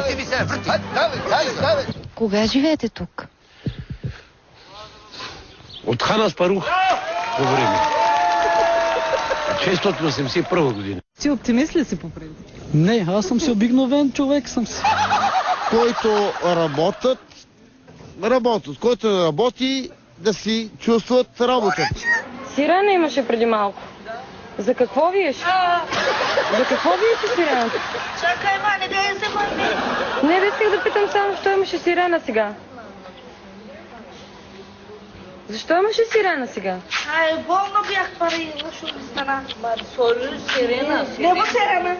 ти ми се върти. Давай. Кога живеете тук? От хан Аспарух по време. 681 година. Ти оптимист ли си по принцип? Не, аз съм си обикновен човек съм си. Който работят, който работи, да си чувстват работа. Сирена имаше преди малко. За какво виеш? За какво виеше сирената? Чакай, не да я замърни. Не, да исках да питам само, защо имаше сирена сега? Защо имаше сирена сега? Болно бях пари, лошо ми стана. Сирена. Нема сирена.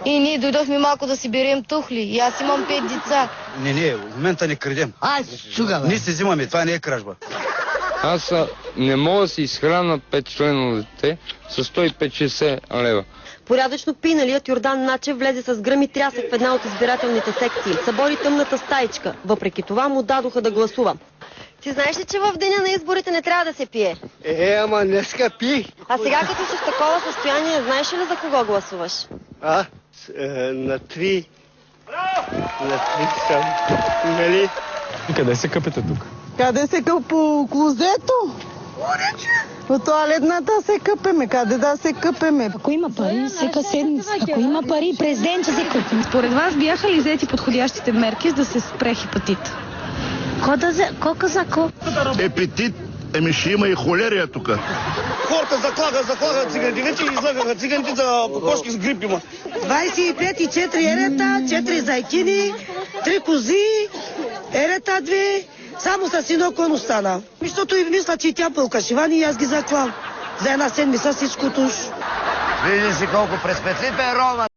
И ние дойдохме малко да си берем тухли. И аз имам 5 деца. Не, в момента не крадем. Ай, шуга, бе. Ние се взимаме, това не е кражба. Аз не мога да си изхрана 5-члено дете с 150-60 лева. Порядъчно пиналият Йордан Начев влезе с гръм и трясък в една от избирателните секции. Събори тъмната стаичка. Въпреки това му дадоха да гласува. Ти знаеш ли, че в деня на изборите не трябва да се пие? Ама днеска пи. А сега като си в такова състояние, знаеш ли за кого гласуваш? На три съм. Нали? Къде се къпете тук? Къде се къп по клозето? По тоалетната се къпеме. Къде да се къпеме? Ако има пари, всека седмица. Ако има пари, президент ще се къпим. Според вас бяха ли взети подходящите мерки, за да се спре хепатит? Колко за ко? Епетит, ще има и холерия тук. Хората заклагат циганите, вече излагаха циганите за кокошки с грип има. 25 и 4 ерета, 4 зайкини, 3 кози, ерета 2, само с едно кон остана. Защото и мисля, че и тя пълка шивани и аз ги заклам. За една седмица всичко туш. Види си колко през петлите е Рома.